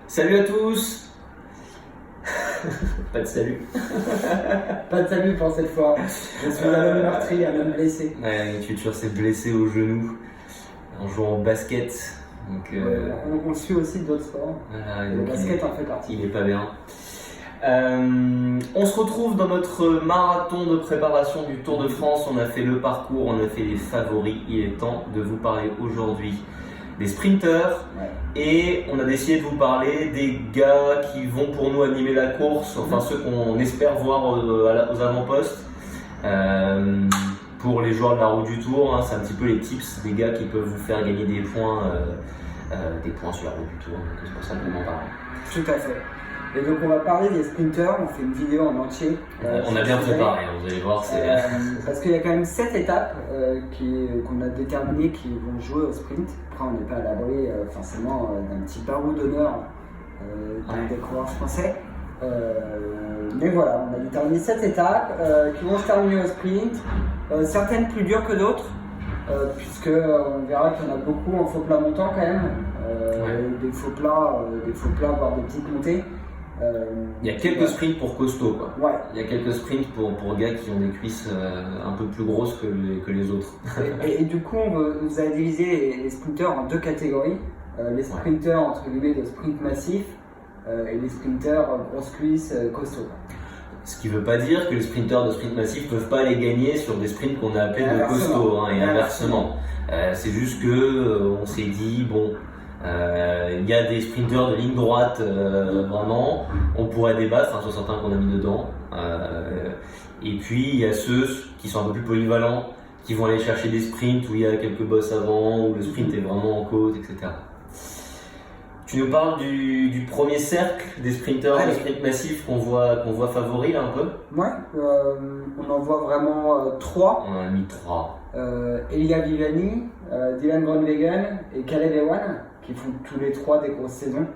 Salut à tous. Pas de salut. Pas de salut pour cette fois. Je suis un homme meurtri, un homme blessé. Ouais, Future s'est blessé au genou en jouant au basket. Donc, on suit aussi d'autres sports. voilà, Le donc basket en fait partie. il est pas bien. On se retrouve dans notre marathon de préparation du Tour de France. On a fait le parcours, on a fait les favoris. Il est temps de vous parler aujourd'hui des sprinteurs. Ouais. Et on a décidé de vous parler des gars qui vont pour nous animer la course, enfin ceux qu'on espère voir aux avant-postes. Pour les joueurs de la route du Tour, hein, c'est un petit peu les tips des gars qui peuvent vous faire gagner des points sur la route du Tour. Donc c'est pour ça qu'on en parle. Tout à fait. Et donc on va parler des sprinteurs, on fait une vidéo en entier. On a bien préparé, vous allez voir. Parce qu'il y a quand même 7 étapes qu'on a déterminées qui vont jouer au sprint. Après on n'est pas à l'abri forcément d'un petit barreau d'honneur des coureurs français. Mais voilà, on a déterminé 7 étapes qui vont se terminer au sprint. Certaines plus dures que d'autres, puisque on verra qu'il y en a beaucoup en faux plat montant quand même. Des faux plats, voire des petites montées. Il y a quelques sprints pour costauds, quoi. Ouais. Il y a quelques sprints pour gars qui ont des cuisses un peu plus grosses que les autres. et du coup, on vous a divisé les sprinteurs en deux catégories. Les sprinteurs entre guillemets de sprint massif et les sprinteurs grosses cuisses costauds. Ce qui ne veut pas dire que les sprinteurs de sprint massif ne peuvent pas les gagner sur des sprints qu'on a appelés de costauds, hein, et inversement. C'est juste que on s'est dit, bon, il y a des sprinteurs de ligne droite, vraiment, on pourrait débattre sur certains qu'on a mis dedans. Et puis il y a ceux qui sont un peu plus polyvalents, qui vont aller chercher des sprints où il y a quelques bosses avant, où le sprint est vraiment en côte, etc. Tu nous parles du premier cercle des sprinteurs de sprint massif qu'on voit favoris là un peu. Ouais, on en voit vraiment 3. On en a mis 3. Elia Viviani, Dylan Groenewegen et Caleb Ewan, qui font tous les 3 des grosses saisons.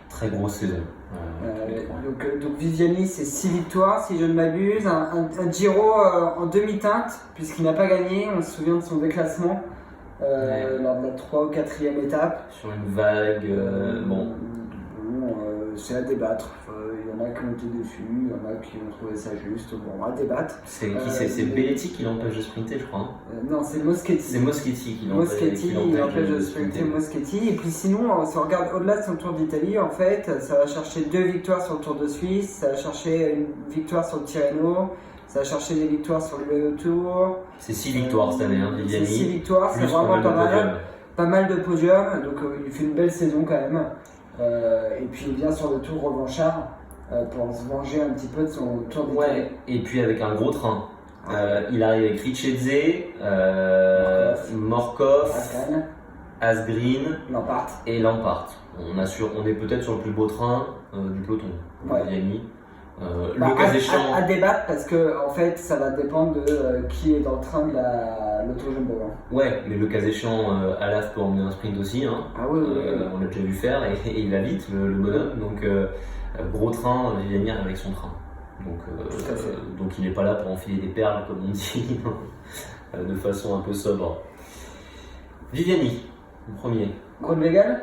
Très grosse saison. Donc Viviani c'est 6 victoires si je ne m'abuse, un Giro en demi-teinte puisqu'il n'a pas gagné, on se souvient de son déclassement. Lors de la 3 ou 4e étape. Sur une vague, c'est à débattre. Il y en a qui ont été déçus, il y en a qui ont trouvé ça juste. Bon, à débattre. C'est qui c'est Belletti qui l'empêche de sprinter, je crois. Hein. Non, c'est Moschetti. C'est Moschetti qui l'empêche de sprinter. Moschetti. Et puis sinon, si on regarde au-delà de son Tour d'Italie, en fait, ça va chercher 2 victoires sur le Tour de Suisse, ça va chercher une victoire sur le Tirreno. Ça a cherché des victoires sur le Tour. C'est 6 victoires cette année, hein, Viviani. C'est 6 victoires, c'est vraiment pas mal. Pas mal de podiums, donc il fait une belle saison quand même. Et puis il vient sur le Tour revanchard pour se venger un petit peu de son Tour d'Italie. Ouais, et puis avec un gros train. Il arrive avec Richezze, Morkov, Asgreen et Lampart. On est peut-être sur le plus beau train du peloton, Viviani. Le cas échéant. À débattre parce que en fait ça va dépendre de qui est dans le train de l'auto jumbo. Ouais, mais le cas échéant, Alaf peut emmener un sprint aussi. Hein. Ah oui, on l'a déjà vu faire et il va vite, le bonhomme. Donc gros train, Viviani arrive avec son train. Donc il n'est pas là pour enfiler des perles comme on dit, de façon un peu sobre. Viviani, le premier. Groenewegen.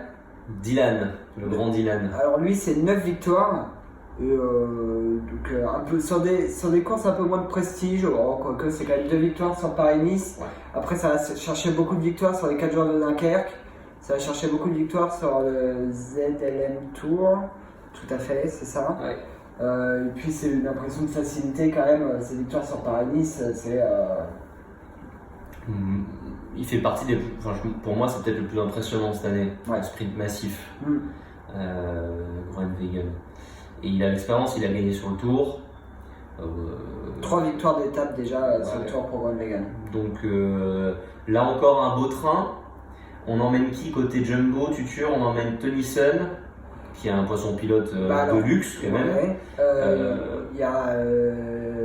Dylan, le grand Dylan. Alors lui c'est 9 victoires. Donc un peu sur des courses un peu moins de prestige, quoique c'est quand même 2 victoires sur Paris-Nice. Ouais. Après ça va chercher beaucoup de victoires sur les 4 jours de Dunkerque, ça va chercher beaucoup de victoires sur le ZLM Tour, tout à fait, c'est ça. Ouais. Et puis c'est une impression de facilité quand même, ces victoires sur Paris-Nice, c'est... Il fait partie des plus... pour moi c'est peut-être le plus impressionnant cette année, le sprint massif, Groenewegen. Et il a l'expérience, il a gagné sur le Tour. 3 victoires d'étape déjà sur le Tour pour Groenewegen. Donc là encore un beau train. On emmène qui côté Jumbo, Tutur? On emmène Tennyson, qui est un poisson pilote de luxe quand même. Il y a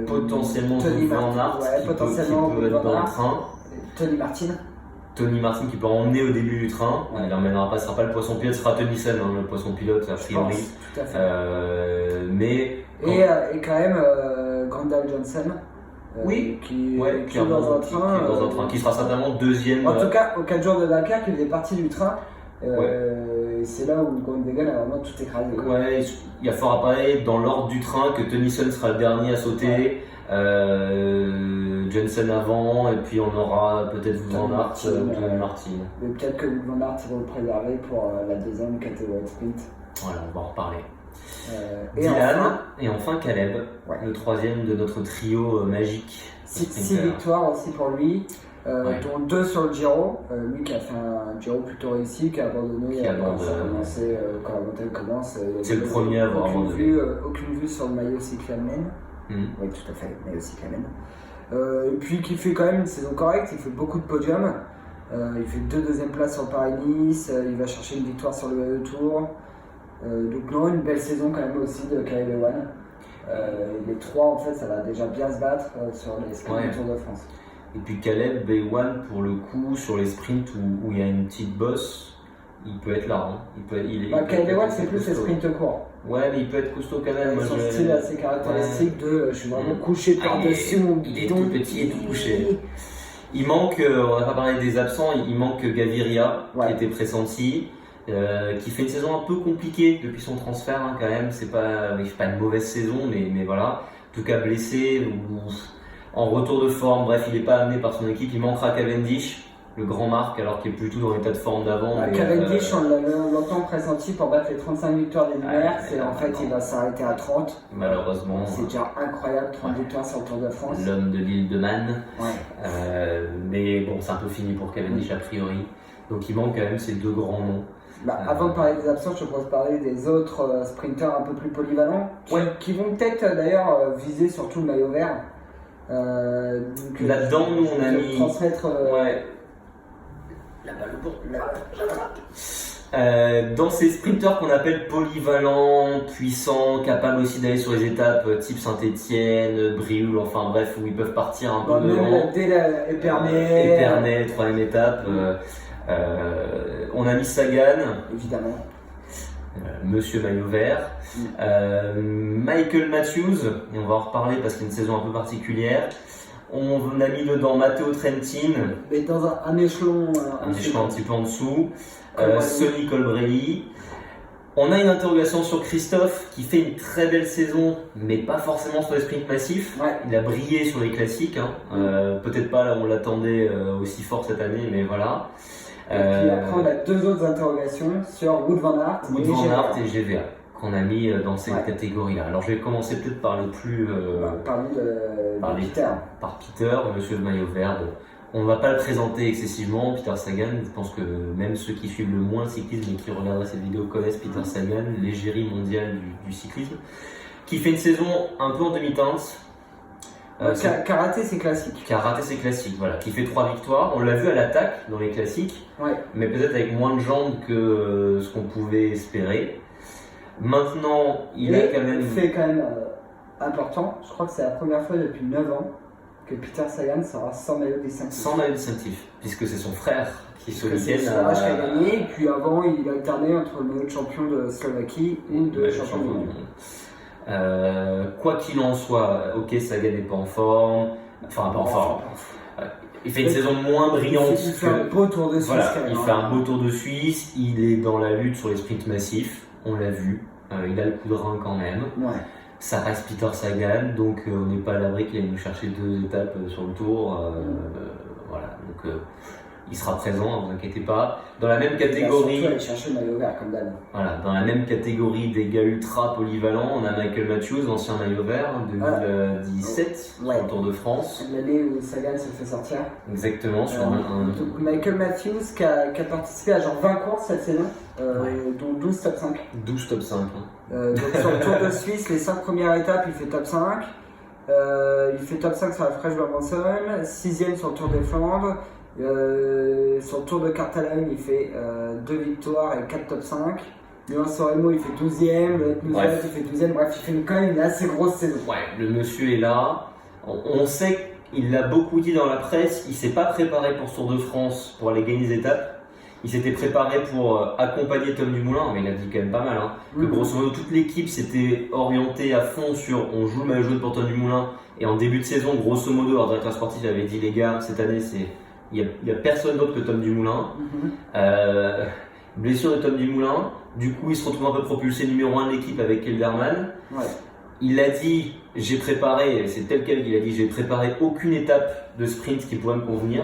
potentiellement Van Aert qui peut être dans le train. Tony Martin qui peut emmener au début du train, il n'emmènera pas, ce sera pas le poisson pilote, ce sera Tennyson, le poisson pilote a priori. Tout à fait. Et quand même Grandal Johnson, qui est dans un train, qui sera certainement deuxième. En tout cas, aux 4 jours de Dakar, il faisait partie du train. c'est là où Groenewegen a vraiment tout écrasé. Ouais, il y a fort à parler dans l'ordre du train que Tennyson sera le dernier à sauter, Jensen avant, et puis on aura peut-être Van Aert, Martin. Mais peut-être que Van Aert va le préserver pour la deuxième catégorie de sprint. Voilà, on va en reparler. Dylan, et enfin Caleb, le troisième de notre trio magique. 6 victoires aussi pour lui. Dont 2 sur le Giro, lui qui a fait un Giro plutôt réussi, qui a abandonné quand la montagne commence. C'est le premier à avoir abandonné. Aucune vue sur le maillot cyclamen. Oui, tout à fait, le maillot cyclamen. Et puis qui fait quand même une saison correcte, il fait beaucoup de podiums. Il fait 2 deuxièmes places sur le Paris-Nice, il va chercher une victoire sur le Tour. Donc non, une belle saison quand même aussi de Caleb Ewan. Les 3 en fait, ça va déjà bien se battre sur les sprints du Tour de France. Et puis Caleb Ewan, pour le coup, sur les sprints où il y a une petite bosse, il peut être là. Caleb Ewan, c'est plus les sprints courts. Ouais, mais il peut être costaud quand même. Son style assez caractéristique de je suis vraiment couché par-dessus mon bidon. Il est tout petit et tout couché. Il manque, on n'a pas parlé des absents, il manque Gaviria, qui était pressenti. Qui fait une saison un peu compliquée depuis son transfert quand même. Il fait pas une mauvaise saison, mais voilà. En tout cas blessé ou en retour de forme. Bref, il n'est pas amené par son équipe. Il manquera Cavendish, le grand Marc, alors qu'il est plutôt dans l'état de forme d'avant. Cavendish, on l'a longtemps pressenti pour battre les 35 victoires des Lumières. En fait, il va s'arrêter à 30. Malheureusement. C'est déjà incroyable, 30 victoires sur le Tour de France. L'homme de l'île de Man. Mais bon, c'est un peu fini pour Cavendish a priori. Donc il manque quand même ces 2 grands noms. Avant de parler des absents, je te propose de parler des autres sprinteurs un peu plus polyvalents qui vont peut-être d'ailleurs viser surtout le maillot vert. Là-dedans, nous on a mis. Transmettre. Dans ces sprinteurs qu'on appelle polyvalents, puissants, capables aussi d'aller sur les étapes type Saint-Étienne, Brioul, enfin bref, où ils peuvent partir un peu devant. Dès Épernay, 3ème étape. On a mis Sagan, évidemment, Monsieur Maillot Vert, Michael Matthews, et on va en reparler parce qu'il y a une saison un peu particulière. On a mis dedans Matteo Trentin, mais dans un échelon un petit peu en dessous, Sonny Colbrelli. On a une interrogation sur Christophe qui fait une très belle saison, mais pas forcément sur les sprints massifs. Il a brillé sur les classiques, peut-être pas là où on l'attendait aussi fort cette année, mais voilà. Et puis après, on a 2 autres interrogations sur Wout van Aert et GVA qu'on a mis dans cette catégorie-là. Alors je vais commencer peut-être par les plus. Par Peter, monsieur le maillot vert. On ne va pas le présenter excessivement, Peter Sagan. Je pense que même ceux qui suivent le moins le cyclisme et qui regarderaient cette vidéo connaissent Peter Sagan, l'égérie mondiale du cyclisme, qui fait une saison un peu en demi-teinte. Qui a raté ses classiques. Voilà. Qui fait 3 victoires. On l'a vu à l'attaque dans les classiques, mais peut-être avec moins de jambes que ce qu'on pouvait espérer. Maintenant, il a quand même. Fait quand même important, je crois que c'est la première fois depuis 9 ans que Peter Sagan sera sans maillot distinctif. Sans maillot distinctif, puisque c'est son frère qui se week-end qui a gagné, et puis avant il a alterné entre le maillot de champion de Slovaquie ou de champion du monde. Quoi qu'il en soit, ok, Sagan n'est pas en forme, il fait une saison moins brillante. Il fait un beau Tour de Suisse. Il fait un beau Tour de Suisse, il est dans la lutte sur les sprints massifs, on l'a vu, il a le coup de rein quand même. Ça reste Peter Sagan, donc on n'est pas à l'abri qu'il aille nous chercher 2 étapes sur le Tour. Voilà, donc il sera présent, ne vous inquiétez pas. Dans la même catégorie. Il va aller chercher le maillot vert comme d'hab. Voilà, dans la même catégorie des gars ultra polyvalents, on a Michael Matthews, ancien maillot vert, 2017, sur le Tour de France. L'année où Sagan se fait sortir. Exactement, sur donc Michael Matthews qui a participé à genre 20 courses cette saison, dont 12 top 5. 12 top 5. Donc sur le Tour de Suisse, les 5 premières étapes, il fait top 5. Il fait top 5 sur la Flèche-Babançonne, 6ème sur le Tour des Flandres. Sur le Tour de Catalogne, il fait 2 victoires et 4 top 5. Milan-San Remo, il fait 12ème. Le Ethnus, il fait 12ème. Bref, il fait quand même une assez grosse saison. Le monsieur est là. On sait qu'il l'a beaucoup dit dans la presse. Il ne s'est pas préparé pour ce Tour de France pour aller gagner des étapes. Il s'était préparé pour accompagner Tom Dumoulin, mais il a dit quand même pas mal. Que grosso modo, toute l'équipe s'était orientée à fond sur on joue le maillot jaune pour Tom Dumoulin. Et en début de saison, grosso modo, leur directeur sportif avait dit les gars, cette année, il n'y a personne d'autre que Tom Dumoulin. blessure de Tom Dumoulin, du coup il se retrouve un peu propulsé numéro 1 de l'équipe avec Kelderman. Ouais. Il a dit, j'ai préparé, c'est tel quel qu'il a dit, j'ai préparé aucune étape de sprint qui pourrait me convenir.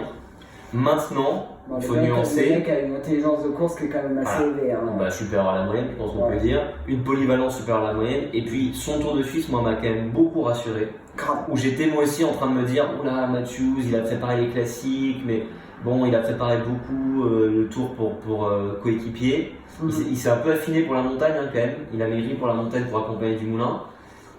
Maintenant, il faut nuancer. Le mec a une intelligence de course qui est quand même assez élevée. Hein. Supérieur à la moyenne, je pense qu'on peut dire. Une polyvalence supérieure à la moyenne. Et puis son Tour de Suisse, moi, m'a quand même beaucoup rassuré. Grave. Où j'étais moi aussi en train de me dire, oula, Matthews, il a préparé les classiques, mais bon, il a préparé beaucoup le Tour pour coéquipier. Il s'est un peu affiné pour la montagne hein, quand même. Il a maigri pour la montagne pour accompagner Dumoulin.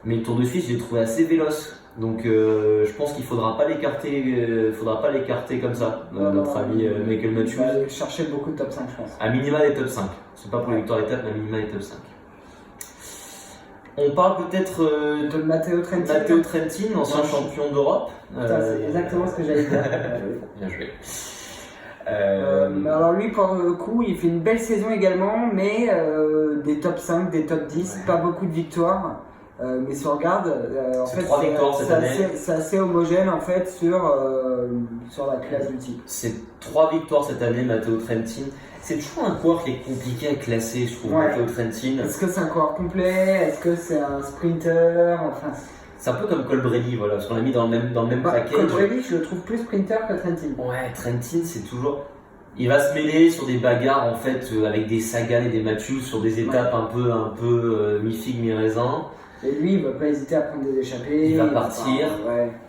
Mais le Tour de Suisse, je l'ai trouvé assez véloce. Donc je pense qu'il faudra pas l'écarter comme ça, notre ami Michael Matthews. Il va aller chercher beaucoup de top 5, je pense. À minima des top 5. C'est pas pour les victoires d'étape, mais à minima des top 5. On parle peut-être de Matteo Trentin. Matteo Trentin, ancien champion d'Europe. C'est exactement ce que j'allais dire. Bien joué. Alors lui, pour le coup, il fait une belle saison également, mais des top 5, des top 10, pas beaucoup de victoires. Mais si on regarde, en fait, c'est assez homogène en fait sur la classe du type. C'est 3 victoires cette année, Matteo Trentin. C'est toujours un coureur qui est compliqué à classer, je trouve, Matteo Trentin. Est-ce que c'est un coureur complet? Est-ce que c'est un sprinter? Enfin, c'est un peu comme Colbrelli, voilà, parce qu'on l'a mis dans le même package. Colbrelli, je le trouve plus sprinter que Trentin. Ouais, Trentin, c'est toujours... Il va se mêler sur des bagarres en fait avec des Sagan et des Matthews sur des étapes un peu mi-figue, mi-raisin. Et lui, il va pas hésiter à prendre des échappées. Il va partir.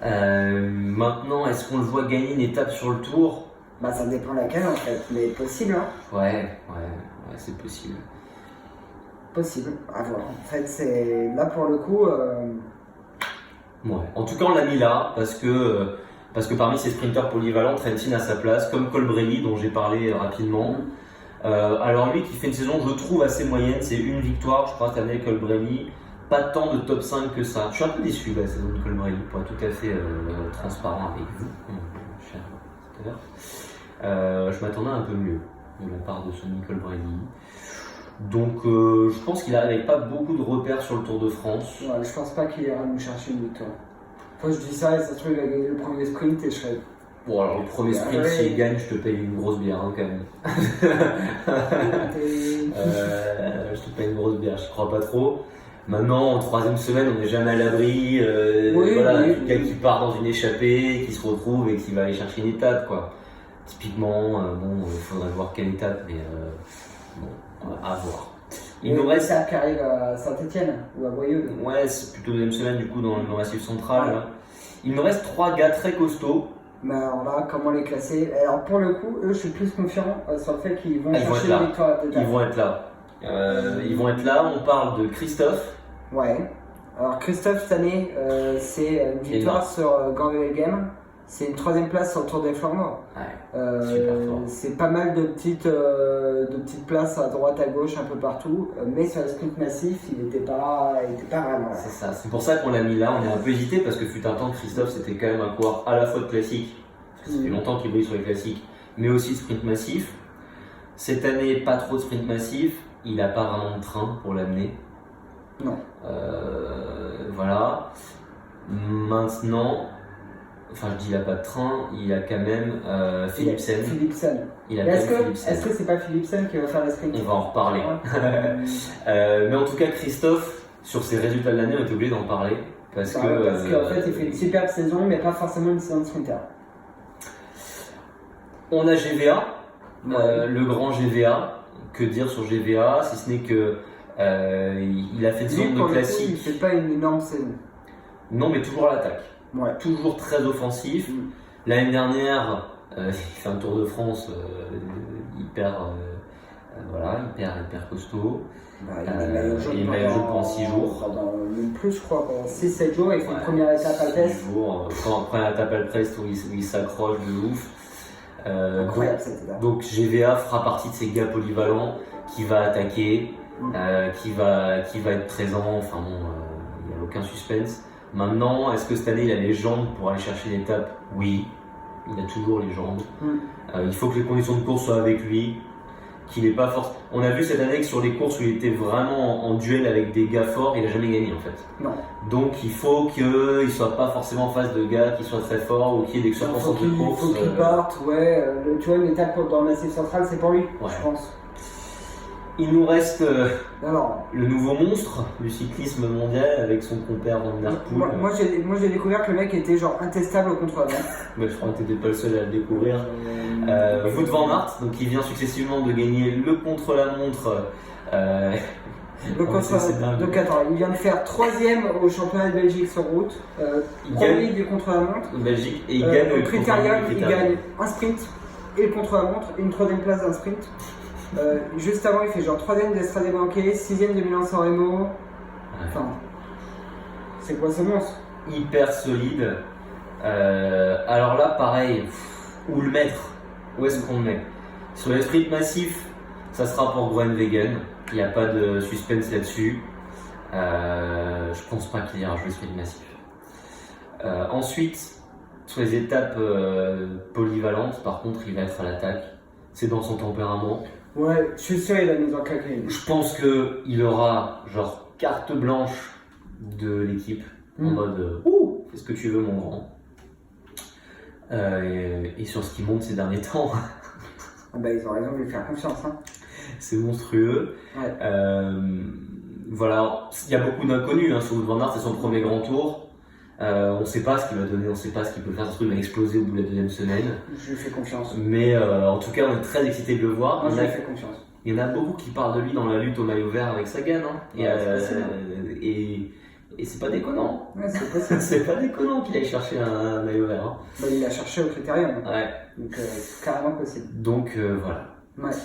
Maintenant, est-ce qu'on le voit gagner une étape sur le Tour? Bah, ça dépend laquelle en fait, mais possible. Hein. Ouais, c'est possible. Possible, à voir. En fait, c'est là pour le coup. Ouais. En tout cas, on l'a mis là parce que parmi ces sprinteurs polyvalents, Trentin a sa place, comme Colbrelli dont j'ai parlé rapidement. Alors lui, qui fait une saison, je trouve assez moyenne, c'est une victoire, je crois cette année, Colbrelli. Pas tant de top 5 que ça. Je suis un peu déçu de la saison de Colbrelli, pour être tout à fait transparent avec vous, cher spectateur. Je m'attendais un peu mieux de la part de ce Colbrelli. Donc je pense qu'il arrive avec pas beaucoup de repères sur le Tour de France. Ouais, je pense pas qu'il ira nous chercher une victoire. Faut que je dis ça et ça se trouve il va gagner le premier sprint et je serai... Bon alors le premier sprint s'il gagne je te paye une grosse bière hein, quand même. Je te paye une grosse bière, je crois pas trop. Maintenant en 3e semaine on n'est jamais à l'abri le gars qui part dans une échappée, qui se retrouve et qui va aller chercher une étape quoi. Typiquement, il faudrait voir quelle étape mais à voir. Il nous reste ça qui arrive à Saint-Etienne ou à Boyeux. Ouais, c'est plutôt deuxième semaine du coup dans le Massif central. Ouais. Il me reste 3 gars très costauds. Mais alors là, comment les classer? Alors pour le coup, eux, je suis plus confiant sur le fait qu'ils vont chercher une victoire. Ils vont être là. Ils vont être là. On parle de Christophe. Ouais. Alors Christophe cette année, c'est une victoire sur Gand-Wevelgem. C'est une 3e place sur le Tour des Flandres. Ouais, c'est pas mal de petites places à droite, à gauche, un peu partout. Mais sur le sprint massif, il était pas vraiment là. C'est ça. C'est pour ça qu'on l'a mis là. On a un peu hésité parce que fut un temps, Christophe, c'était quand même un coureur à la fois de classique. Parce que ça fait longtemps qu'il brille sur les classiques, mais aussi de sprint massif. Cette année, pas trop de sprint massif. Il n'a pas vraiment de train pour l'amener. Non. Voilà. Maintenant. Enfin, je dis il n'a pas de train, il a quand même Philipsen. Est-ce que c'est pas Philipsen qui va faire la sprint? On va en reparler. Mais en tout cas, Christophe, sur ses résultats de l'année, on était obligé d'en parler. Parce qu'en fait, il fait une superbe saison, mais pas forcément une saison de sprinter. On a GVA, le grand GVA. Que dire sur GVA, si ce n'est que il a fait une saison de classique. Il fait pas une énorme saison. Non, mais toujours à l'attaque. Ouais. Toujours très offensif. L'année dernière, il fait un Tour de France hyper costaud. Il est maillot jaune pendant 6 jours. Même plus, je crois, pendant 6-7 jours. Il fait une première étape à Alpes. 6 jours, première étape à Alpes où il s'accroche de ouf. Incroyable cette étape. Donc GVA fera partie de ces gars polyvalents qui va attaquer, qui va être présent. Enfin bon, il n'y a aucun suspense. Maintenant, est-ce que cette année il a les jambes pour aller chercher l'étape? Oui, il a toujours les jambes. Il faut que les conditions de course soient avec lui, qu'il n'est pas fort. On a vu cette année que sur les courses où il était vraiment en duel avec des gars forts, il n'a jamais gagné en fait. Non. Donc il faut qu'il ne soit pas forcément en face de gars qui soient très forts ou qui aient des circonstances de course. Il faut qu'il parte, tu vois, une étape dans le Massif central, c'est pour lui, je pense. Il nous reste Alors, le nouveau monstre du cyclisme mondial avec son compère Van Der Poel. moi j'ai découvert que le mec était genre intestable au contre-la-montre. Mais je crois que t'étais pas le seul à le découvrir. Wout van Aert, donc il vient successivement de gagner le contre-la-montre. Donc attends, il vient de faire 3ème au championnat de Belgique sur route, premier du contre-la-montre. Belgique et il gagne au Critérium, il gagne un sprint et le contre-la-montre, une 3ème place d'un sprint. Juste avant, il fait genre 3ème d'Estrade Banquet, 6ème de Milan-San Remo. Enfin, c'est quoi ce monstre? Hyper solide. Alors là, pareil, où le mettre? Où est-ce qu'on le met? Sur les sprints massifs, ça sera pour Groenewegen. Il n'y a pas de suspense là-dessus. Je pense pas qu'il ira jouer sprint massif. Ensuite, sur les étapes polyvalentes, par contre, il va être à l'attaque. C'est dans son tempérament. Ouais, je suis sûr qu'il a mis en claquer. Je pense qu'il aura genre carte blanche de l'équipe en mode ouh, fais ce que tu veux mon grand. Et sur ce qui monte ces derniers temps, ils ont raison de lui faire confiance. Hein. C'est monstrueux. Ouais. Voilà, il y a beaucoup d'inconnus sur Wout van Aert, c'est son premier grand tour. On ne sait pas ce qu'il va donner, on ne sait pas ce qu'il peut faire. Ce truc va exploser au bout de la deuxième semaine. Je lui fais confiance. Mais en tout cas, on est très excités de le voir. Moi, je lui fais confiance. Il y en a beaucoup qui parlent de lui dans la lutte au maillot vert avec Sagan. Et c'est pas déconnant. Ouais, c'est possible. C'est pas déconnant qu'il aille chercher un maillot vert. Hein. Il l'a cherché au Critérium. Ouais. Donc, carrément possible. Donc, voilà. Ouais.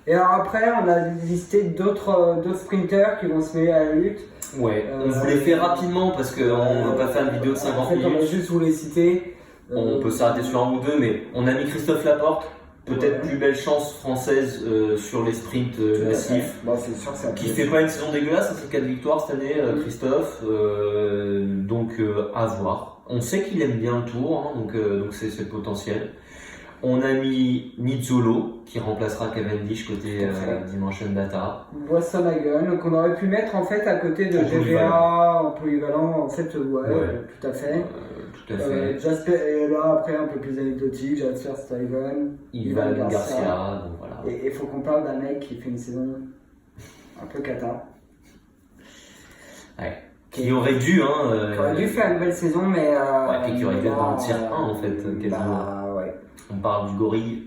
Et alors après, on a listé d'autres sprinters qui vont se mêler à la lutte. Ouais, on vous les fait rapidement parce qu'on ne va pas faire une vidéo de 50 minutes. On va juste vous les citer. On peut s'arrêter sur un ou deux, mais on a mis Christophe Laporte. Peut-être plus belle chance française sur les sprints massifs. Bon, c'est sûr que ça qui fait pas une saison dégueulasse, ça fait 4 victoires cette année, Christophe. Donc à voir. On sait qu'il aime bien le tour, hein, donc c'est le potentiel. On a mis Nizzolo qui remplacera Cavendish côté Dimension Data. Wasserhagen qu'on aurait pu mettre en fait à côté de GVA en polyvalent. En fait, tout à fait. Tout à fait. Jasper est là après un peu plus anecdotique. Jasper Stuyven, Ivan Garcia. Donc voilà. Et il faut qu'on parle d'un mec qui fait une saison un peu cata. Ouais. Qui aurait dû, qui aurait dû faire une belle saison, mais. Et qui aurait dû être dans le tier 1 en fait, quasiment. Ouais. On parle du gorille.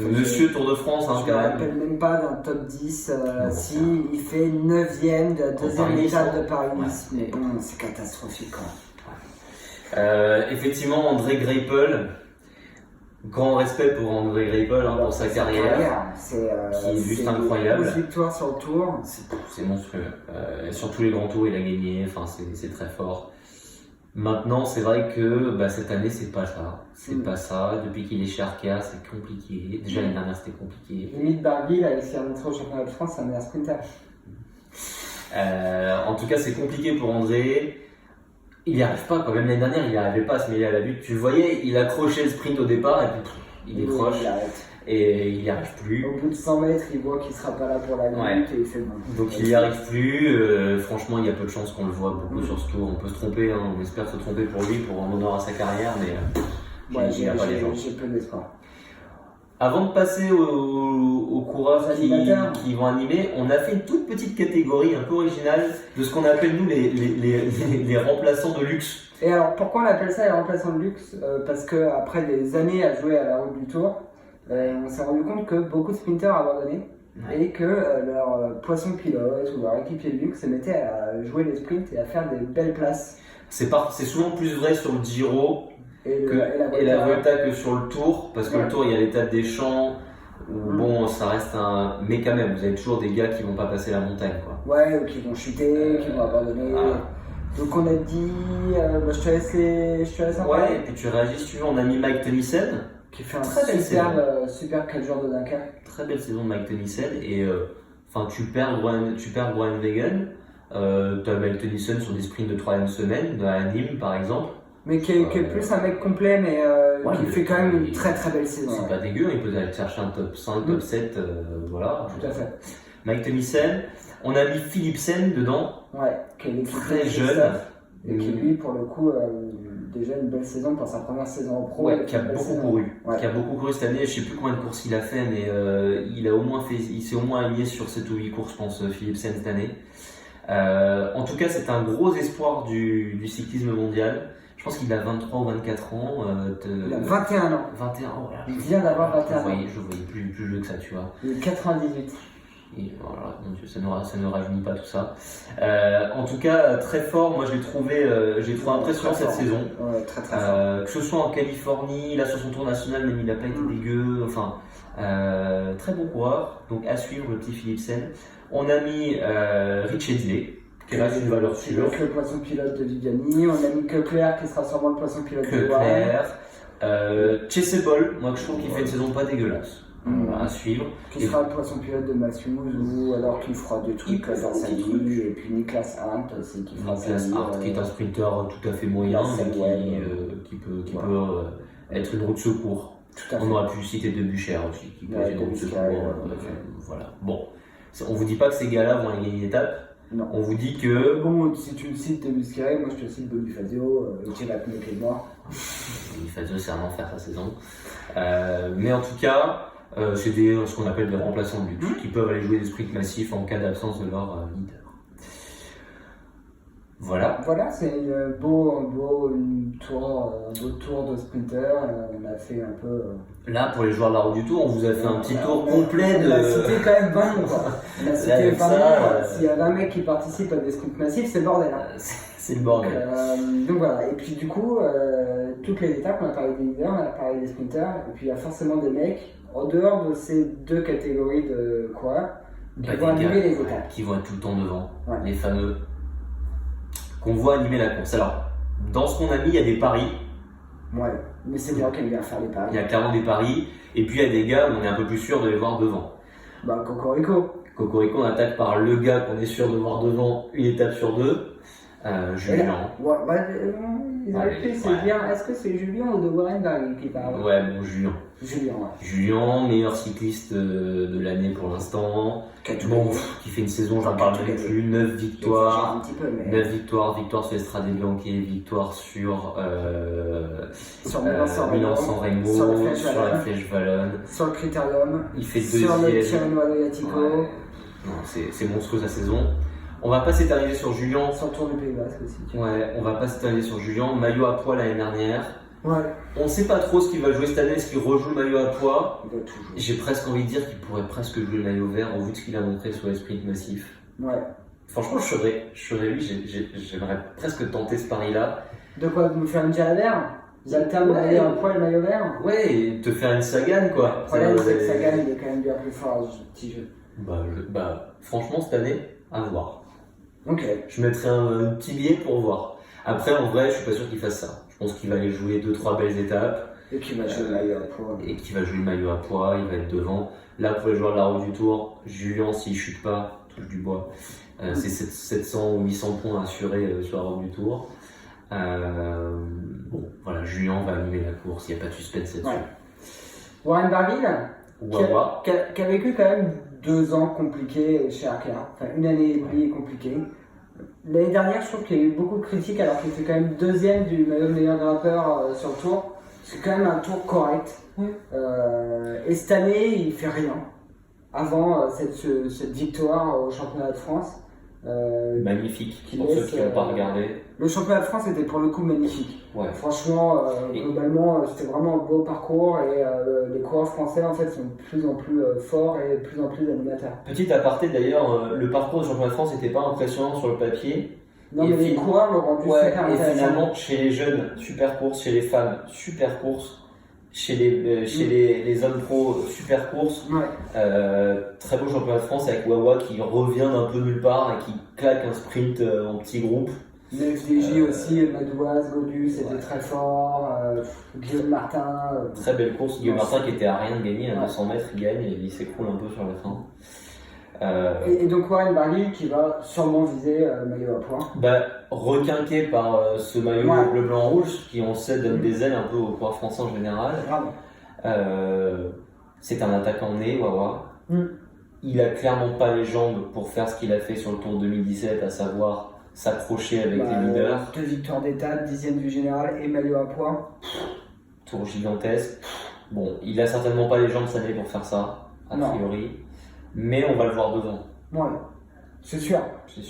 Monsieur Tour de France, je ne me rappelle même pas d'un top 10. Si il fait 9ème de la deuxième étape de Paris-Nice. Mais bon, c'est catastrophique quand même. Effectivement, André Greipel. Grand respect pour André Greipel pour sa carrière. Qui est juste incroyable. 12 victoires sur le tour. C'est monstrueux. Sur tous les grands tours, il a gagné. Enfin, c'est très fort. Maintenant, c'est vrai que cette année, c'est pas ça. C'est pas ça. Depuis qu'il est chez Arkea, c'est compliqué. Déjà, l'année dernière, c'était compliqué. Limite, Barguil a essayé de montrer au championnat de France, c'est un meilleur sprinter. En tout cas, c'est compliqué pour André. Il n'y arrive pas, quand même l'année dernière, il n'y arrivait pas à se mêler à la lutte. Tu le voyais, il accrochait le sprint au départ et puis il décroche. Et il n'y arrive plus. Au bout de 100 mètres, il voit qu'il ne sera pas là pour la lutte et il fait bon. Donc il n'y arrive plus. Franchement, il y a peu de chances qu'on le voit beaucoup sur ce tour. On peut se tromper, on espère se tromper pour lui, pour en honneur à sa carrière, mais j'ai peu d'espoir. Avant de passer aux coureurs qui vont animer, on a fait une toute petite catégorie un peu originale de ce qu'on appelle nous les remplaçants de luxe. Et alors pourquoi on appelle ça les remplaçants de luxe? Parce qu'après des années à jouer à la route du Tour, on s'est rendu compte que beaucoup de sprinters abandonnaient et que leur poisson pilote ou leur équipier de luxe se mettait à jouer les sprints et à faire des belles places. C'est souvent plus vrai sur le Giro et la Vuelta que sur le Tour, parce que le Tour il y a l'étape des champs où bon ça reste un... Mais quand même, vous avez toujours des gars qui vont pas passer la montagne quoi. Ouais, ou qui vont chuter, qui vont abandonner. Donc on a dit... je te laisse en parler. Ouais, et puis tu réagis si tu veux, on a mis Mike Tennyson. Qui fait un super 4 jours de Dunkerque. Très belle saison de Mike Tennyson et tu perds Groenewegen, tu as Mike Tennyson sur des sprints de 3ème semaine, à Nîmes par exemple. Mais qui est plus un mec complet, mais qui fait quand même une très très belle saison. C'est pas dégueu, il peut aller chercher un top 5, top 7, voilà. Tout à fait. Mike Tennyson, on a mis Philipsen dedans, qui est très jeune, Et qui lui, pour le coup, a déjà une belle saison pour sa première saison en pro. Ouais, qui a beaucoup couru. Ouais. Qui a beaucoup couru cette année. Je sais plus combien de courses il a fait, mais il s'est au moins aligné sur 7 ou 8 courses, je pense, Philipsen cette année. En tout cas, c'est un gros espoir du cyclisme mondial. Je pense qu'il a 23 ou 24 ans. Il a 21 ans. 21 ans, voilà. Il vient d'avoir 21 ans. Je voyais plus vieux que ça, tu vois. Il est 98. Et voilà, mon Dieu, ça ne rajeunit pas tout ça. En tout cas, très fort. Moi, j'ai trouvé impressionnant cette saison. Ouais, très fort. Que ce soit en Californie, là sur son tour national, même il n'a pas été dégueu. Enfin, très bon coureur. Donc à suivre le petit Philipsen. On a mis Richelieu, qui reste une valeur sûre. Le poisson pilote de Viviani. On a mis Kepler, qui sera sûrement le poisson pilote de Warren. Chessebol, moi que je trouve qu'il fait une saison pas dégueulasse. À suivre. Qui sera le poisson pilote de Matthews, ou alors qu'il fera des trucs dans sa vie. Et puis Niklas Hart aussi, qui fera sa vie. Niklas Hart, qui est un sprinter tout à fait moyen, mais qui peut être une roue de secours. On aurait pu citer Debucher aussi, qui peut être une roue de secours. Voilà. Bon, on vous dit pas que ces gars-là vont aller gagner une étape. Non. On vous dit que. Bon, si tu me cites Debucher, moi je te cite Bonifazio, qui va tenir les morts. Bonifazio, c'est un enfer sa saison. Mais en tout cas. C'est ce qu'on appelle des remplaçants de luxe, qui peuvent aller jouer des sprints massifs en cas d'absence de leur leader. Voilà. Voilà, c'est un beau tour de sprinter. On a fait un peu. Là, pour les joueurs de la route du Tour, on vous a fait un petit tour complet de. On a cité quand même 20 noms. On a cité 20 noms. S'il y a 20 mecs qui participent à des sprints massifs, c'est le bordel. C'est le bordel. Donc voilà. Et puis du coup, toutes les étapes, on a parlé des leaders, on a parlé des sprinters, et puis il y a forcément des mecs. En dehors de ces deux catégories de coureurs, qui vont animer les étapes. Qui vont être tout le temps devant, les fameux qu'on voit animer la course. Alors, dans ce qu'on a mis, il y a des paris. Ouais, mais c'est moi qui aime bien faire les paris. Il y a clairement des paris, et puis il y a des gars où on est un peu plus sûr de les voir devant. Bah, Cocorico, on attaque par le gars qu'on est sûr de voir devant une étape sur deux. Julien. Ouais, ils auraient pu se dire, est-ce que c'est Julien ou de Warren Barguil qui parle? Ouais, bon, Julien. Julien, meilleur cycliste de l'année pour l'instant. Bon, qui fait une saison, j'en parle même plus. 9 victoires. 9 victoires, victoire sur Estrade Bianchi, victoire sur Milan-San Remo, sur la Flèche Wallonne. Sur le Critérium. Il fait deuxième. Sur le Tirreno Adriatico. Ouais. C'est monstrueux sa saison. On va pas s'éterniser sur Julien. Sur le Tour du Pays Basque aussi. Ouais, on va pas s'éterniser sur Julien. Maillot à poids l'année dernière. Ouais. On sait pas trop ce qu'il va jouer cette année, est-ce qu'il rejoue le maillot à poids? J'ai presque envie de dire qu'il pourrait presque jouer le maillot vert au vu de ce qu'il a montré sur les sprints massifs. Ouais. Franchement, je serais lui, j'aimerais presque tenter ce pari-là. De quoi? De nous faire une vert? Ils alternent le maillot à poids et le maillot vert? Ouais, et te faire une Sagan quoi. Le problème c'est que Sagan il est quand même bien plus fort à ce petit jeu. Bah, franchement, cette année, à voir. Ok. Je mettrai un petit billet pour voir. Après, en vrai, je suis pas sûr qu'il fasse ça. Je pense qu'il va aller jouer 2-3 belles étapes. Et qu'il va jouer le maillot à poids. Et qu'il va jouer le maillot à poids, il va être devant. Là, pour les joueurs de la route du Tour, Julien, s'il chute pas, touche du bois, c'est 700 ou 800 points assurés sur la route du Tour. Bon, voilà, Julien va animer la course, il n'y a pas de suspense là-dessus. Ouais. Warren Barguil, Wawa, qui a vécu quand même 2 ans compliqués chez Arkea, enfin une année et demie compliquée. L'année dernière, je trouve qu'il y a eu beaucoup de critiques alors qu'il était quand même 2e du maillot de meilleur grimpeur sur le tour. C'est quand même un tour correct. Et cette année, il fait rien. Avant cette victoire au championnat de France. Magnifique, pour ceux qui n'ont pas regardé. Le championnat de France était pour le coup magnifique. Ouais. Franchement, globalement, c'était vraiment un beau parcours et les coureurs français en fait sont de plus en plus forts et de plus en plus animateurs. Petit aparté d'ailleurs, le parcours du championnat de France n'était pas impressionnant sur le papier. Non, mais les coureurs l'ont rendu super intéressant. Et finalement, chez les jeunes, super course, chez les femmes, super course. Chez les hommes pro, super course. Ouais. Très beau championnat de France avec Wawa qui revient d'un peu nulle part et qui claque un sprint en petits groupes. Le FDJ aussi, Madouas, Godu, c'était très fort. Guillaume Martin. Très belle course. Guillaume Martin qui était à rien de gagner, à 200 mètres, il gagne et il s'écroule un peu sur la fin. Et donc Warren Barguil qui va sûrement viser le maillot à poids. Requinqué par ce maillot bleu, blanc, rouge qui on sait donne des ailes un peu aux coureurs français en général. C'est un attaquant né, Wawa. Il a clairement pas les jambes pour faire ce qu'il a fait sur le Tour 2017, à savoir s'approcher avec les leaders. 2 victoires d'étape, 10e du général et maillot à poids. Tour gigantesque. Bon, il a certainement pas les jambes cette année pour faire ça, a priori. Mais on va le voir devant. Ouais, c'est sûr.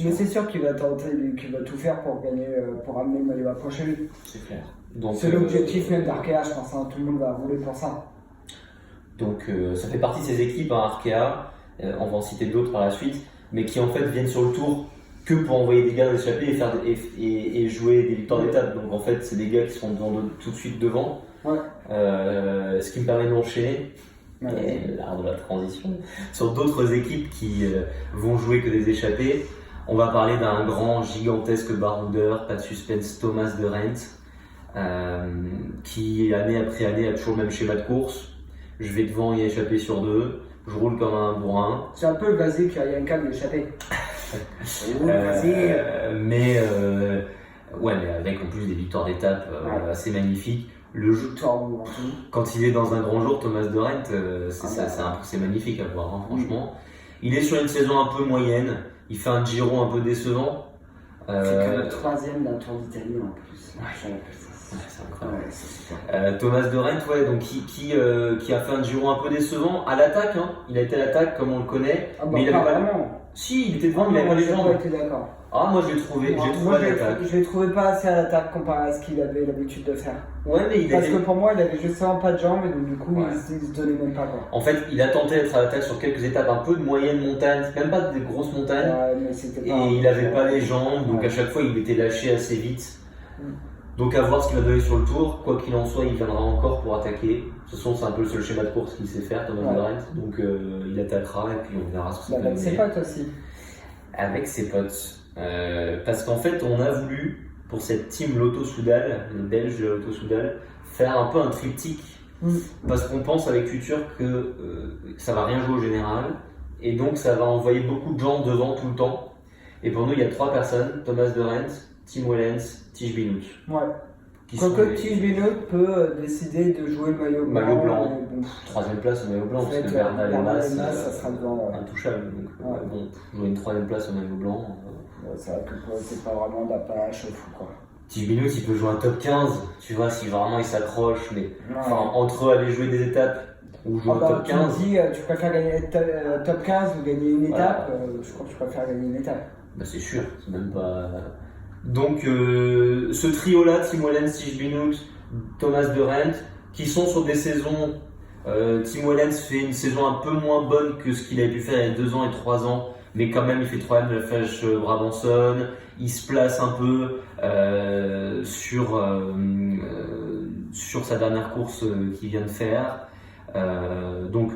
Mais c'est sûr qu'il va tenter, qu'il va tout faire pour gagner, pour amener le maillot à poids chez lui. C'est clair. C'est l'objectif même d'Arkea, je pense. Tout le monde va rouler pour ça. Donc ça fait partie de ces équipes, Arkea, on va en citer d'autres par la suite, mais qui en fait viennent sur le tour que pour envoyer des gars échapper et jouer des victoires d'étape. Donc en fait, c'est des gars qui sont tout de suite devant. Ouais. Ce qui me permet d'enchaîner, l'art de la transition, sur d'autres équipes qui vont jouer que des échappées. On va parler d'un grand, gigantesque baroudeur, pas de suspense, Thomas de Rent, qui année après année a toujours le même schéma de course. Je vais devant y échapper sur 2, je roule comme un bourrin. C'est un peu le Vasé qui a Yanka de l'échapper. Mais avec en plus des victoires d'étape assez magnifiques. Le jeu, quand il est dans un grand jour, Thomas de Rent, c'est magnifique à voir, hein, franchement. Il est sur une saison un peu moyenne, il fait un Giro un peu décevant. C'est que le 3e d'un Tour d'Italie en plus. C'est incroyable. Thomas de Rent, donc qui a fait un Giro un peu décevant à l'attaque. Hein. Il a été à l'attaque comme on le connaît. Mais il avait pas vraiment. Si, il était devant, mais il n'avait pas les jambes. J'étais d'accord. Ah, moi je l'ai trouvé, à l'attaque. Je l'ai trouvé pas assez à l'attaque comparé à ce qu'il avait l'habitude de faire. Ouais, mais Parce que pour moi, il avait justement pas de jambes et donc du coup, il se donnait même pas quoi. En fait, il a tenté d'être à l'attaque sur quelques étapes un peu de moyenne montagne, même pas des grosses montagnes. Mais c'était pas et il n'avait pas les jambes, donc à chaque fois, il était lâché assez vite. Donc à voir ce qu'il va donner sur le tour. Quoi qu'il en soit, il viendra encore pour attaquer. De toute façon, c'est un peu le seul schéma de course qu'il sait faire, Thomas de Rent. Donc il attaquera et puis on verra ce que ça va donner. Avec ses potes aussi. Avec ses potes. Parce qu'en fait, on a voulu, pour cette team Lotto Soudal, les Belges de Lotto Soudal, faire un peu un triptyque. Parce qu'on pense avec Futur que ça va rien jouer au général. Et donc ça va envoyer beaucoup de gens devant tout le temps. Et pour nous, il y a 3 personnes, Thomas de Rent, Tim Wellens, Tige Benoot. Ouais. Quoique Tige Benoot peut décider de jouer le maillot blanc. Maillot blanc. 3e place au maillot blanc, parce que Bernal et Mas, ça sera devant. Intouchable. Donc, jouer une 3e place au maillot blanc. C'est vrai que c'est pas vraiment d'appâche fou quoi. Tige Benoot, il peut jouer un top 15, tu vois, si vraiment il s'accroche, mais entre aller jouer des étapes ou jouer un top 15. Tu me dis, tu préfères gagner top 15 ou gagner une étape, je crois que tu préfères gagner une étape. Bah c'est sûr, c'est même pas. Donc ce trio-là, Tim Wellens, Tige Benoot, Thomas de Rent, qui sont sur des saisons. Tim Wellens fait une saison un peu moins bonne que ce qu'il avait pu faire il y a 2 ans et 3 ans, mais quand même il fait 3ème de la Flèche Brabançonne, il se place un peu sur sa dernière course qu'il vient de faire. Donc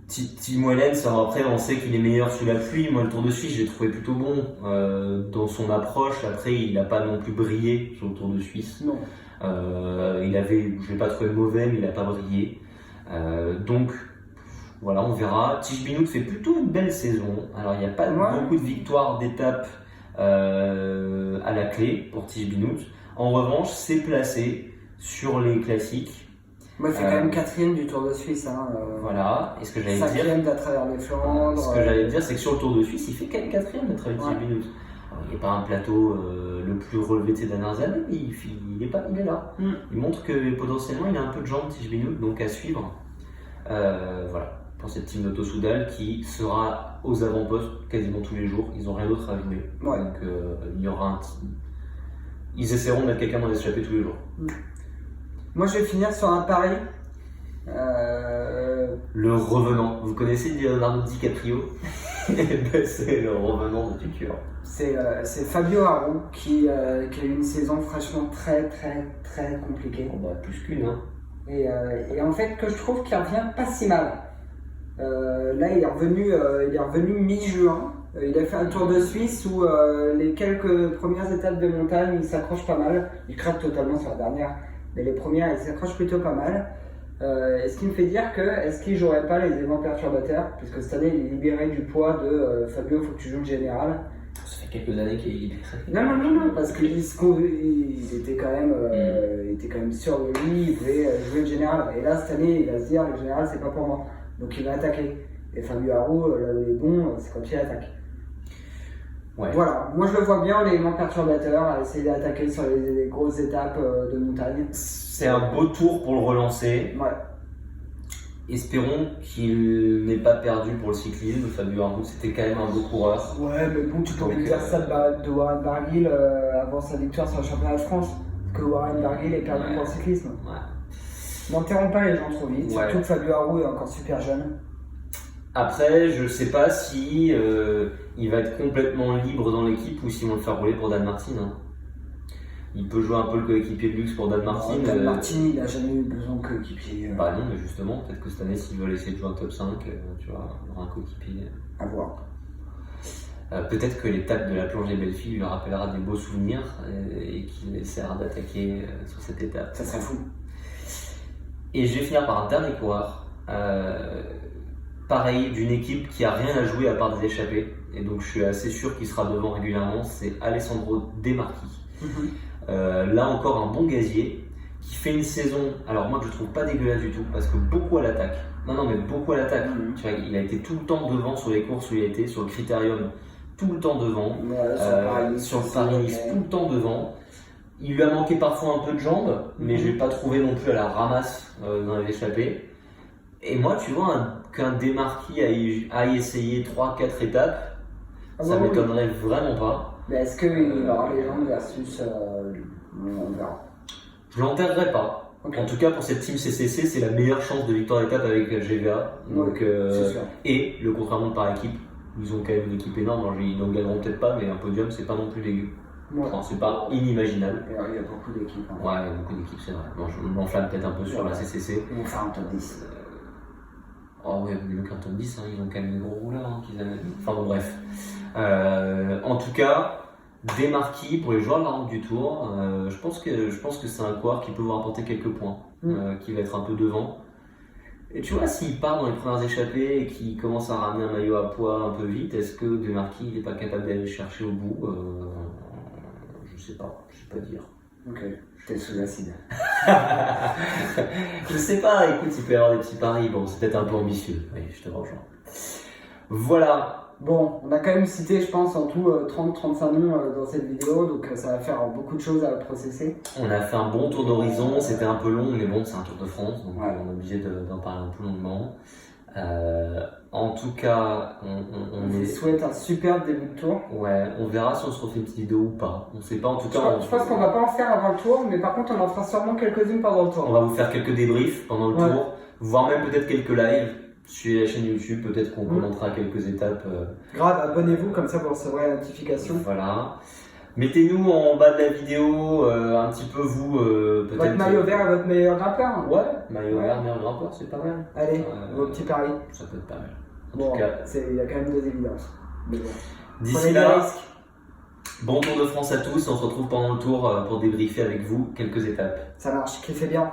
Tim Wellens, alors après on sait qu'il est meilleur sous la pluie. Moi le Tour de Suisse je l'ai trouvé plutôt bon dans son approche. Après il n'a pas non plus brillé sur le Tour de Suisse. Non. Je l'ai pas trouvé mauvais, mais il n'a pas brillé. Donc voilà, on verra. Tige Benoot fait plutôt une belle saison. Alors il n'y a pas beaucoup de victoires d'étape à la clé pour Tige Benoot. En revanche, c'est placé sur les classiques. Moi, il fait quand même 4ème du Tour de Suisse. Voilà, et ce que j'allais 5ème à travers les Flandres. Ce que j'allais dire, c'est que sur le Tour de Suisse, il fait quand même 4ème à travers Tige Benoot. Il n'est pas un plateau le plus relevé de ces dernières années, mais il est là. Il montre que potentiellement il a un peu de jambes, Tige Benoot, donc à suivre. Voilà, pour cette team Lotto Soudal qui sera aux avant-postes quasiment tous les jours. Ils n'ont rien d'autre à jouer. Donc il y aura ils essaieront de mettre quelqu'un dans les échappées tous les jours. Moi je vais finir sur un pari. Le revenant. Vous connaissez Leonardo DiCaprio? C'est le revenant de Futur. C'est Fabio Aru qui a eu une saison franchement très compliquée. Plus qu'une. Hein. Et en fait que je trouve qu'il revient pas si mal. Là il est revenu mi-juin. Il a fait un Tour de Suisse où les quelques premières étapes de montagne il s'accroche pas mal. Il craque totalement sur la dernière, mais les premières il s'accroche plutôt pas mal. Et ce qui me fait dire que est-ce qu'il jouerait pas les éléments perturbateurs, puisque cette année il est libéré du poids de Fabio, faut que tu joues le général. Ça fait quelques années qu'il est libéré. Non, parce qu'il était quand même sûr de lui, il voulait jouer le général. Et là cette année il va se dire le général c'est pas pour moi, donc il va attaquer. Et Fabio Aru, là où il est bon, c'est quand il attaque. Ouais. Voilà, moi je le vois bien, l'élément perturbateur, à essayer d'attaquer sur les grosses étapes de montagne. C'est un beau tour pour le relancer. Ouais. Espérons qu'il n'ait pas perdu pour le cyclisme. Fabio Aru, c'était quand même un beau coureur. Ouais, mais bon, tu peux Donc, même dire ça de Warren Barguil avant sa victoire sur le championnat de France. Que Warren Barguil est perdu pour le cyclisme. Ouais. N'enterrons pas les gens trop vite, Ouais. surtout que Fabio Aru est encore super jeune. Après, je sais pas si il va être complètement libre dans l'équipe ou s'ils vont le faire rouler pour Dan Martin. Hein. Il peut jouer un peu le coéquipier de luxe pour Dan Martin. Dan Martin, il n'a jamais eu besoin de coéquipier. Bah non, mais justement, peut-être que cette année, s'ils veulent essayer de jouer un top 5, tu vois, il y aura un coéquipier. À voir. Peut-être que l'étape de la planche des belles filles lui rappellera des beaux souvenirs et qu'il essaiera d'attaquer sur cette étape. Ça serait fou. Et je vais finir par un dernier coureur. Pareil, d'une équipe qui a rien à jouer à part des échappées. Et donc je suis assez sûr qu'il sera devant régulièrement. C'est Alessandro De Marchi. Là encore un bon gazier qui fait une saison, alors moi que je trouve pas dégueulasse du tout, parce que beaucoup à l'attaque. Non mais beaucoup à l'attaque. Tu vois, il a été tout le temps devant sur les courses où il a été, sur le critérium, tout le temps devant. Sur le Paris-Nice, tout le temps devant. Il lui a manqué parfois un peu de jambes, mais je l'ai pas trouvé non plus à la ramasse dans les échappées. Et moi, tu vois, qu'un De Marchi aille essayer 3-4 étapes, ça m'étonnerait vraiment pas. Mais est-ce qu'il aura les jambes versus. On verra. Je l'enterrerai pas. Okay. En tout cas, pour cette team CCC, c'est la meilleure chance de victoire d'étape avec GVA. Donc, c'est sûr. Et le contrairement par équipe, ils ont quand même une équipe énorme. Alors, ils n'en gagneront peut-être pas, mais un podium, c'est pas non plus dégueu. Ouais. Enfin, c'est pas inimaginable. Il y a beaucoup d'équipes. Hein. Ouais, il y a beaucoup d'équipes, c'est vrai. Bon, je m'enflamme peut-être un peu sur la CCC. On va faire un top 10. Oh ouais, mieux qu'un top 10, hein, ils ont quand même des gros rouleurs hein, qu'ils amènent. Enfin bon, bref. En tout cas, De Marchi pour les joueurs de la route du Tour, je pense que c'est un coureur qui peut vous rapporter quelques points, qui va être un peu devant. Et tu vois, s'il part dans les premières échappées et qu'il commence à ramener un maillot à poids un peu vite, est-ce que De Marchi n'est pas capable d'aller le chercher au bout Je sais pas dire. Ok, t'es sous l'acide. Je sais pas, écoute, il peut y avoir des petits paris, bon, c'est peut-être un peu ambitieux, oui, je te rejoins. Voilà. Bon, on a quand même cité, je pense, en tout 30-35 noms dans cette vidéo, donc ça va faire beaucoup de choses à processer. On a fait un bon tour d'horizon, c'était un peu long, mais bon, c'est un Tour de France, donc ouais. on est obligé d'en parler un peu longuement. En tout cas, on vous souhaite un super début de tour. Ouais, on verra si on se refait une petite vidéo ou pas. On sait pas, en tout cas. Je pense qu'on va pas en faire avant le tour, mais par contre, on en fera sûrement quelques-unes pendant le tour. On va vous faire quelques débriefs pendant le tour, voire même peut-être quelques lives. Suivez la chaîne YouTube, peut-être qu'on commentera quelques étapes. Grave, abonnez-vous, comme ça vous recevrez la notification. Voilà. Mettez-nous en bas de la vidéo un petit peu vous, peut-être. Votre maillot vert et votre meilleur grimpeur. Ouais, maillot vert, meilleur grimpeur, c'est pas mal. Allez, vos petits paris. Ça peut être pas mal. En bon, tout cas, il y a quand même deux évidences. Bon. D'ici là, bon Tour de France à tous. On se retrouve pendant le tour pour débriefer avec vous quelques étapes. Ça marche, kiffez bien.